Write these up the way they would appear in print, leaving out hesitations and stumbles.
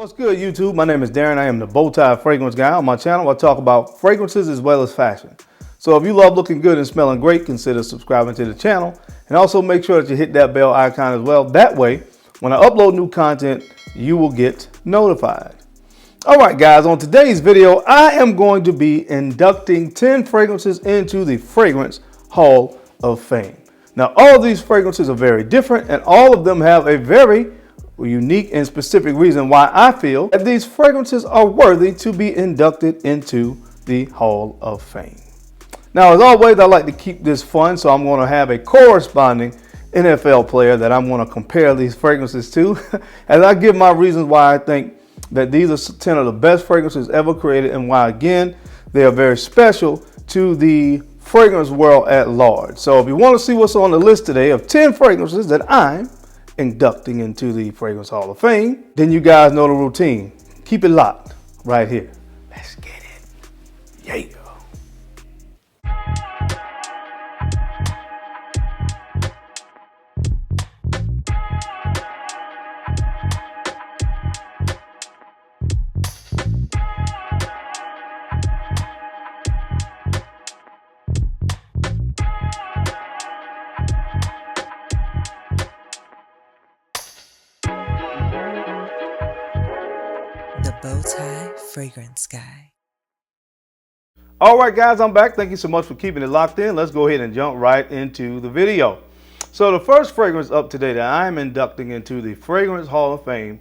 What's good, YouTube? My name is Darren. I am the Bowtie Fragrance Guy. On my channel, I talk about fragrances as well as fashion. So if you love looking good and smelling great, consider subscribing to the channel. And also make sure that you hit that bell icon as well. That way, when I upload new content, you will get notified. All right, guys, on today's video, I am going to be inducting 10 fragrances into the Fragrance Hall of Fame. Now, all of these fragrances are very different, and all of them have a very unique and specific reason why I feel that these fragrances are worthy to be inducted into the Hall of Fame. Now, as always, I like to keep this fun, so I'm going to have a corresponding NFL player that I'm going to compare these fragrances to as I give my reasons why I think that these are 10 of the best fragrances ever created and why, again, they are very special to the fragrance world at large. So if you want to see what's on the list today of 10 fragrances that I'm inducting into the Fragrance Hall of Fame, then you guys know the routine. Keep it locked right here. Let's get it. Yeah. The Bowtie Fragrance Guy. All right, guys, I'm back. Thank you so much for keeping it locked in. Let's go ahead and jump right into the video. So the first fragrance up today that I'm inducting into the Fragrance Hall of Fame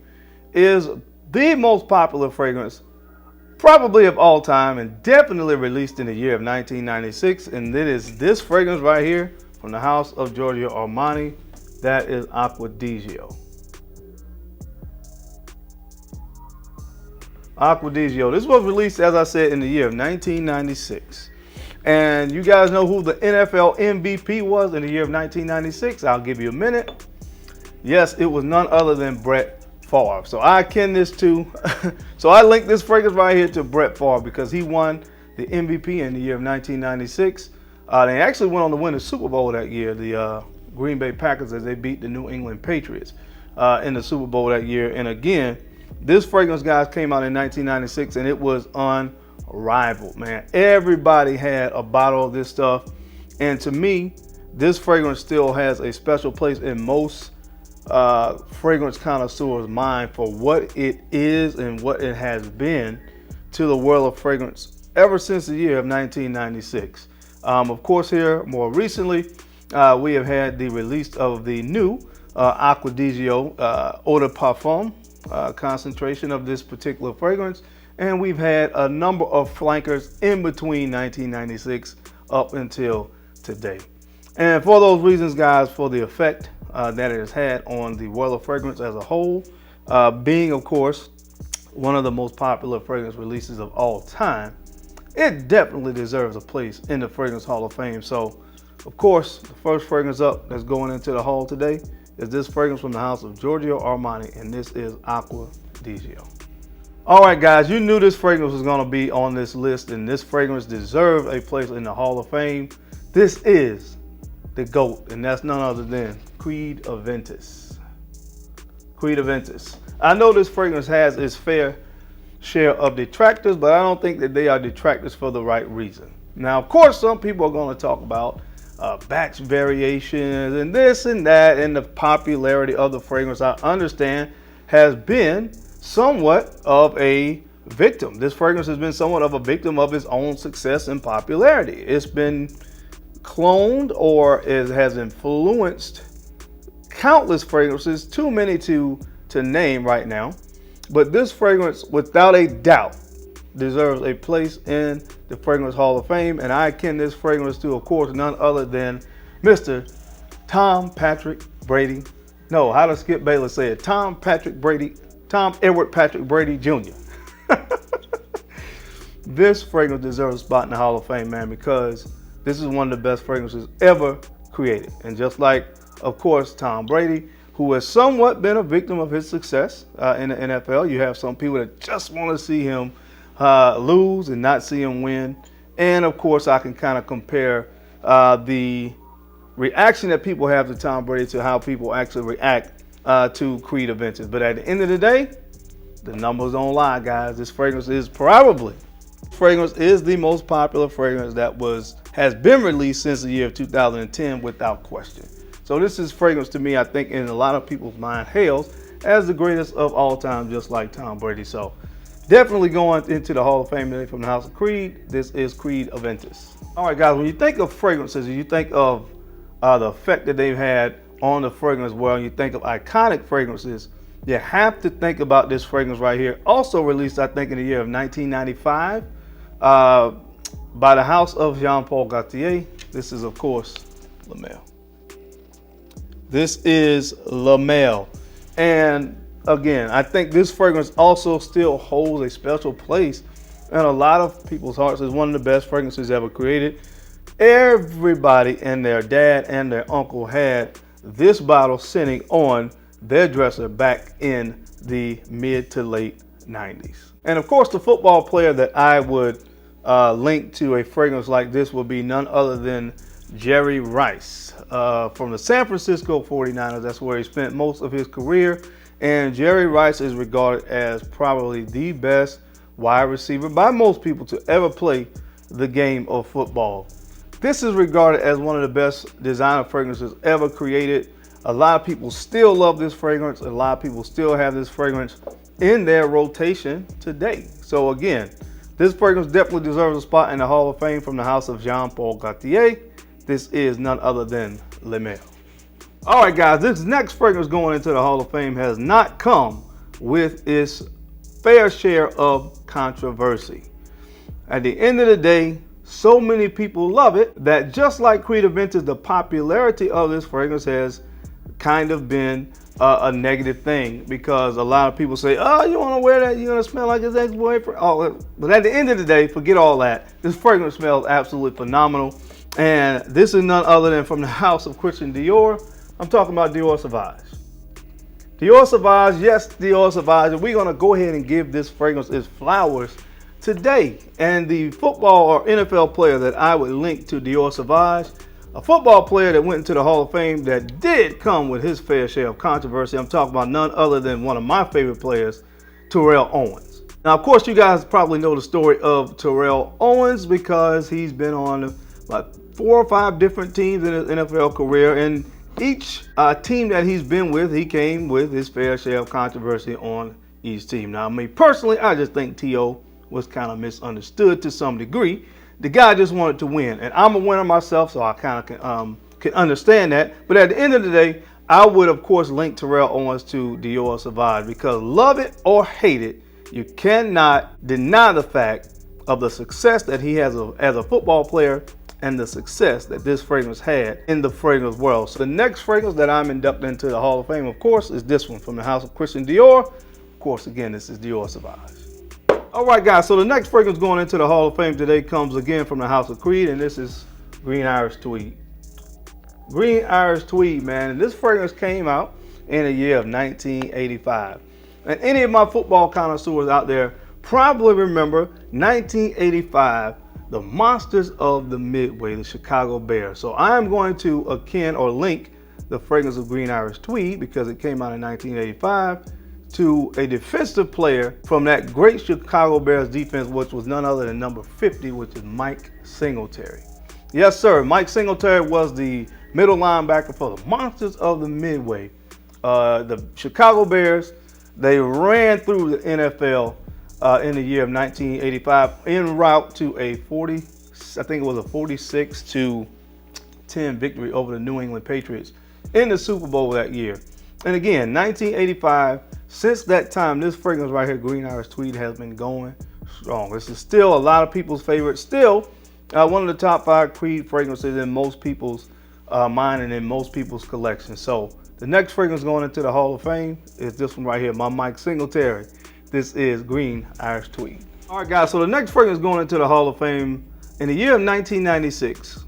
is the most popular fragrance probably of all time and definitely released in the year of 1996. And it is this fragrance right here from the house of Giorgio Armani. That is Acqua di Gio. Acqua di Gio. This was released, as I said, in the year of 1996. And you guys know who the NFL MVP was in the year of 1996? I'll give you a minute. Yes, it was none other than Brett Favre. So I akin this to, so I link this fragrance right here to Brett Favre because he won the MVP in the year of 1996. They actually went on to win the Super Bowl that year, the Green Bay Packers, as they beat the New England Patriots in the Super Bowl that year. And again, this fragrance, guys, came out in 1996 and it was unrivaled, man. Everybody had a bottle of this stuff. And to me, this fragrance still has a special place in most fragrance connoisseurs' mind for what it is and what it has been to the world of fragrance ever since the year of 1996. Of course, here more recently, we have had the release of the new Acqua di Gio Eau de Parfum concentration of this particular fragrance, and we've had a number of flankers in between 1996 up until today. And for those reasons, guys, for the effect that it has had on the world of fragrance as a whole, being of course one of the most popular fragrance releases of all time, it definitely deserves a place in the Fragrance Hall of Fame. So of course, the first fragrance up that's going into the hall today is this fragrance from the house of Giorgio Armani, and this is Acqua di Gio. All right, guys, you knew this fragrance was going to be on this list, and this fragrance deserves a place in the Hall of Fame. This is the GOAT, and that's none other than Tweed Aventus. Tweed Aventus. I know this fragrance has its fair share of detractors, but I don't think that they are detractors for the right reason. Now, of course, some people are going to talk about batch variations and this and that, and the popularity of the fragrance, I understand, has been somewhat of a victim. This fragrance has been somewhat of a victim of its own success and popularity. It's been cloned or it has influenced countless fragrances, too many to name right now. But this fragrance, without a doubt, deserves a place in the Fragrance Hall of Fame, and I akin this fragrance to, of course, none other than Mr. Tom Patrick Brady. No, how does Skip Bayless say it? Tom Edward Patrick Brady Jr. This fragrance deserves a spot in the Hall of Fame, man, because this is one of the best fragrances ever created. And just like, of course, Tom Brady, who has somewhat been a victim of his success in the NFL, you have some people that just want to see him lose and not see him win. And of course, I can kind of compare the reaction that people have to Tom Brady to how people actually react to Tweed Aventus. But at the end of the day, The numbers don't lie, guys. This fragrance is probably the most popular fragrance that has been released since the year of 2010 without question. So this is fragrance to me, I think in a lot of people's mind, hails as the greatest of all time, just like Tom Brady. So definitely going into the Hall of Fame today from the House of Creed. This is Creed Aventus. All right, guys, when you think of fragrances, you think of the effect that they've had on the fragrance world, you think of iconic fragrances, you have to think about this fragrance right here. Also released, I think, in the year of 1995 by the House of Jean-Paul Gaultier. This is, of course, Le Male. This is Le Male. And again, I think this fragrance also still holds a special place in a lot of people's hearts. It's one of the best fragrances ever created. Everybody and their dad and their uncle had this bottle sitting on their dresser back in the mid to late 90s. And of course, the football player that I would link to a fragrance like this would be none other than Jerry Rice from the San Francisco 49ers. That's where he spent most of his career. And Jerry Rice is regarded as probably the best wide receiver by most people to ever play the game of football. This is regarded as one of the best designer fragrances ever created. A lot of people still love this fragrance. A lot of people still have this fragrance in their rotation today. So again, this fragrance definitely deserves a spot in the Hall of Fame from the House of Jean-Paul Gaultier. This is none other than Le Male. All right, guys, this next fragrance going into the Hall of Fame has not come with its fair share of controversy. At the end of the day, so many people love it that just like Creed Aventus, the popularity of this fragrance has kind of been a negative thing, because a lot of people say, oh, you want to wear that, you're going to smell like his ex-boyfriend. Oh, but at the end of the day, forget all that. This fragrance smells absolutely phenomenal. And this is none other than from the house of Christian Dior. I'm talking about Dior Survives. Dior Survives, yes, Dior Survives. And we're going to go ahead and give this fragrance its flowers today. And the football or NFL player that I would link to Dior Survives, a football player that went into the Hall of Fame that did come with his fair share of controversy. I'm talking about none other than one of my favorite players, Terrell Owens. Now, of course, you guys probably know the story of Terrell Owens because he's been on like 4 or 5 different teams in his NFL career. And each team that he's been with, he came with his fair share of controversy on each team. Now, me personally, I just think T.O. was kind of misunderstood to some degree. The guy just wanted to win, and I'm a winner myself, so I kind of can understand that. But at the end of the day, I would, of course, link Terrell Owens to Dior Survives, because love it or hate it, you cannot deny the fact of the success that he has as a football player and the success that this fragrance had in the fragrance world. So the next fragrance that I'm inducting into the Hall of Fame, of course, is this one from the house of Christian Dior. Of course, again, this is Dior Survives. All right, guys, so the next fragrance going into the Hall of Fame today comes again from the House of Creed, and this is Green Irish Tweed. Green Irish Tweed, man, and this fragrance came out in the year of 1985. And any of my football connoisseurs out there probably remember 1985, the Monsters of the Midway, the Chicago Bears. So I am going to akin or link the fragrance of Green Irish Tweed, because it came out in 1985, to a defensive player from that great Chicago Bears defense, which was none other than number 50, which is Mike Singletary. Yes, sir. Mike Singletary was the middle linebacker for the Monsters of the Midway. The Chicago Bears, they ran through the NFL in the year of 1985 en route to a 46-10 victory over the New England Patriots in the Super Bowl that year. And again, 1985, since that time, this fragrance right here, Green Irish Tweed, has been going strong. This is still a lot of people's favorite. Still one of the top 5 Creed fragrances in most people's mind and in most people's collection. So the next fragrance going into the Hall of Fame is this one right here, my Mike Singletary. This is Green Irish Tweed. All right, guys, so the next fragrance going into the Hall of Fame in the year of 1996,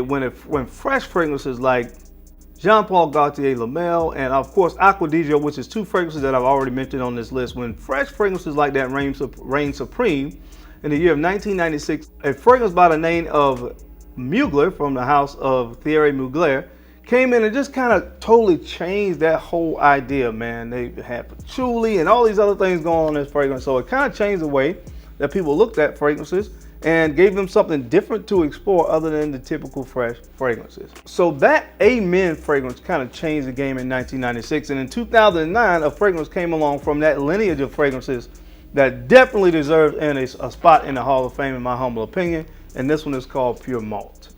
when fresh fragrances like Jean-Paul Gaultier Le Male, and of course Acqua Di Gio, which is 2 fragrances that I've already mentioned on this list. When fresh fragrances like that reign supreme, in the year of 1996, a fragrance by the name of Mugler from the house of Thierry Mugler came in and just kind of totally changed that whole idea, man. They had patchouli and all these other things going on in this fragrance. So it kind of changed the way that people looked at fragrances and gave them something different to explore other than the typical fresh fragrances. So that Amen fragrance kind of changed the game in 1996. And in 2009, a fragrance came along from that lineage of fragrances that definitely deserves a spot in the Hall of Fame, in my humble opinion. And this one is called Pure Malt.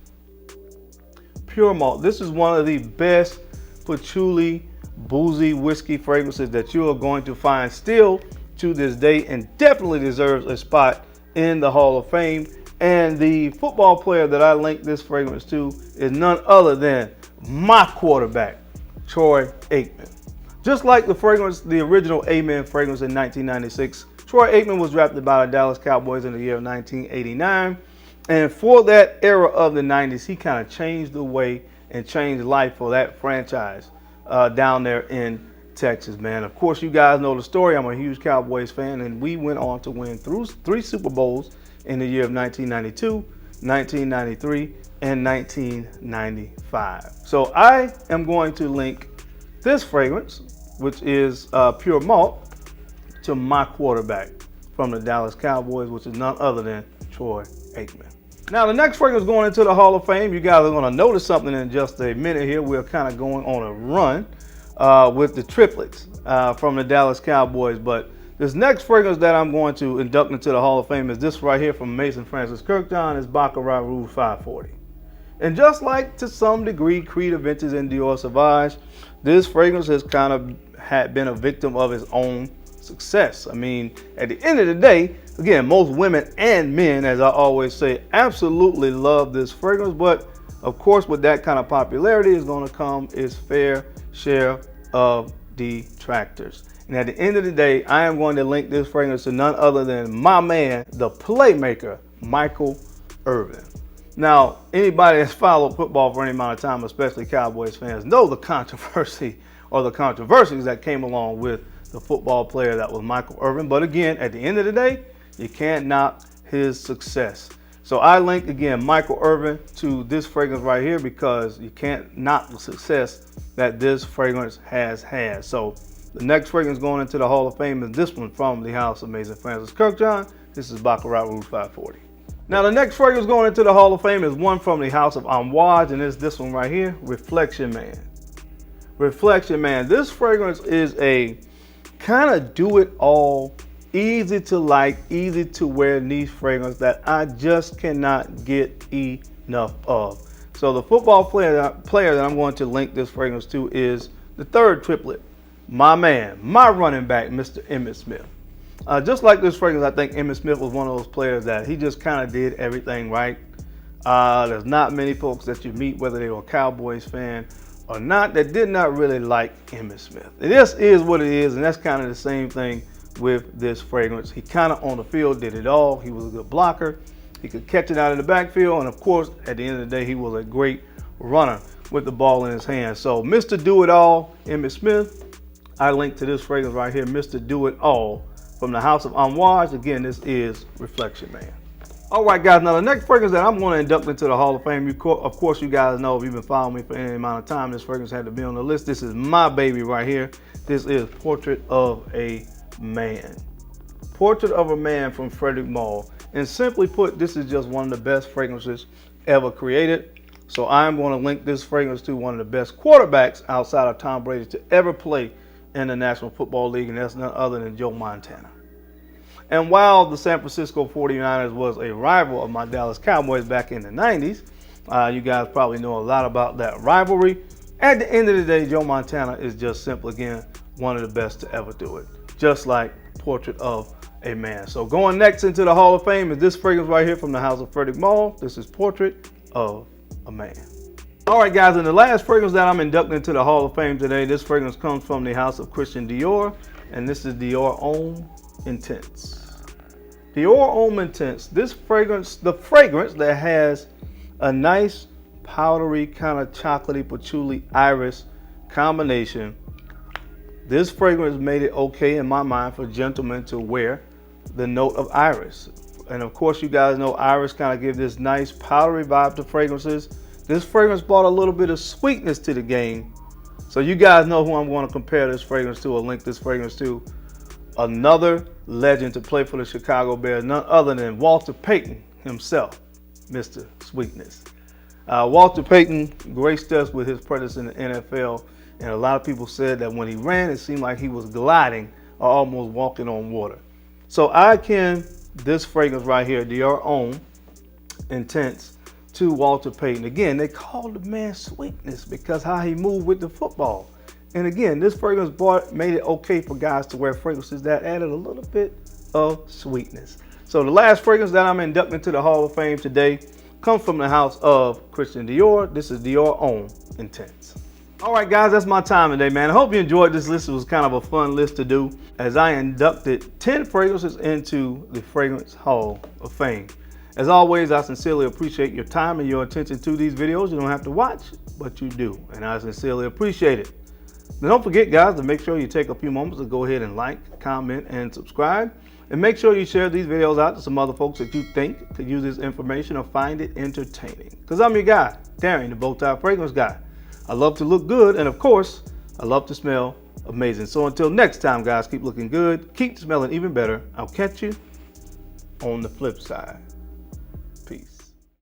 Pure Malt. This is one of the best patchouli, boozy whiskey fragrances that you are going to find still to this day, and definitely deserves a spot in the Hall of Fame. And the football player that I linked this fragrance to is none other than my quarterback, Troy Aikman. Just like the fragrance, the original Amen fragrance in 1996, Troy Aikman was drafted by the Dallas Cowboys in the year of 1989. And for that era of the 90s, he kind of changed the way and changed life for that franchise down there in Texas, man. Of course, you guys know the story. I'm a huge Cowboys fan, and we went on to win three Super Bowls in the year of 1992, 1993, and 1995. So I am going to link this fragrance, which is Pure Malt, to my quarterback from the Dallas Cowboys, which is none other than Troy Aikman. Now, the next fragrance going into the Hall of Fame, you guys are going to notice something in just a minute here. We're kind of going on a run with the triplets from the Dallas Cowboys. But this next fragrance that I'm going to induct into the Hall of Fame is this right here from Mason Francis Kirkjohn. It's Baccarat Rouge 540. And just like to some degree Creed, Aventus, and Dior Survives, this fragrance has kind of been a victim of its own success. I mean, at the end of the day, again, most women and men, as I always say, absolutely love this fragrance. But of course, with that kind of popularity is going to come its fair share of detractors. And at the end of the day, I am going to link this fragrance to none other than my man, the playmaker, Michael Irvin. Now, anybody that's followed football for any amount of time, especially Cowboys fans, know the controversy or the controversies that came along with the football player that was Michael Irvin. But again, at the end of the day, you can't knock his success. So I link again Michael Irvin to this fragrance right here because you can't knock the success that this fragrance has had. So the next fragrance going into the Hall of Fame is this one from the house of Mason Francis Kirkjohn. This is Baccarat Rouge 540. Now the next fragrance going into the Hall of Fame is one from the house of Amouage, and it's this one right here, Reflection Man. Reflection Man. This fragrance is a kind of do-it-all, easy to like, easy to wear niche fragrance that I just cannot get enough of. So the football player that I'm going to link this fragrance to is the third triplet, my man, my running back, Mr. Emmitt Smith. Just like this fragrance, I think Emmitt Smith was one of those players that he just kind of did everything right. There's not many folks that you meet, whether they were a Cowboys fan or not, that did not really like Emmitt Smith. This is what it is, and that's kind of the same thing with this fragrance. He kind of on the field did it all. He was a good blocker. He could catch it out of the backfield, and of course, at the end of the day, he was a great runner with the ball in his hands. So, Mr. Do-It-All, Emmitt Smith, I link to this fragrance right here, Mr. Do-It-All, from the house of Amouage. Again, this is Reflection Man. All right, guys, now the next fragrance that I'm going to induct into the Hall of Fame, of course, you guys know if you've been following me for any amount of time, this fragrance had to be on the list. This is my baby right here. This is Portrait of a Man. Portrait of a Man from Frederick Malle. And simply put, this is just one of the best fragrances ever created. So I'm going to link this fragrance to one of the best quarterbacks outside of Tom Brady to ever play in the National Football League, and that's none other than Joe Montana. And while the San Francisco 49ers was a rival of my Dallas Cowboys back in the 90s, you guys probably know a lot about that rivalry. At the end of the day, Joe Montana is just simply, again, one of the best to ever do it. Just like Portrait of a Man. So going next into the Hall of Fame is this fragrance right here from the house of Frederick Malle. This is Portrait of a Man. All right, guys, and the last fragrance that I'm inducting into the Hall of Fame today, this fragrance comes from the house of Christian Dior, and this is Dior Homme Intense. Dior Homme Intense, this fragrance, the fragrance that has a nice powdery kind of chocolatey patchouli iris combination. This fragrance made it okay in my mind for gentlemen to wear the note of iris. And of course, you guys know iris kind of give this nice powdery vibe to fragrances This fragrance brought a little bit of sweetness to the game. So you guys know who I'm going to compare this fragrance to or link this fragrance to. Another legend to play for the Chicago Bears, none other than Walter Payton himself, Mr. Sweetness. Walter Payton graced us with his presence in the NFL, and a lot of people said that when he ran, it seemed like he was gliding or almost walking on water. So I akin this fragrance right here, Dior Homme Intense, to Walter Payton. Again, they called the man Sweetness because how he moved with the football. And again, this fragrance made it okay for guys to wear fragrances that added a little bit of sweetness. So the last fragrance that I'm inducting to the Hall of Fame today comes from the house of Christian Dior. This is Dior Homme Intense. All right, guys, that's my time today, man. I hope you enjoyed this list. It was kind of a fun list to do as I inducted 10 fragrances into the Fragrance Hall of Fame. As always, I sincerely appreciate your time and your attention to these videos. You don't have to watch, but you do, and I sincerely appreciate it. Now, don't forget, guys, to make sure you take a few moments to go ahead and like, comment, and subscribe. And make sure you share these videos out to some other folks that you think could use this information or find it entertaining. Because I'm your guy, Darren, the Bowtie Fragrance Guy. I love to look good, and of course, I love to smell amazing. So until next time, guys, keep looking good, keep smelling even better. I'll catch you on the flip side.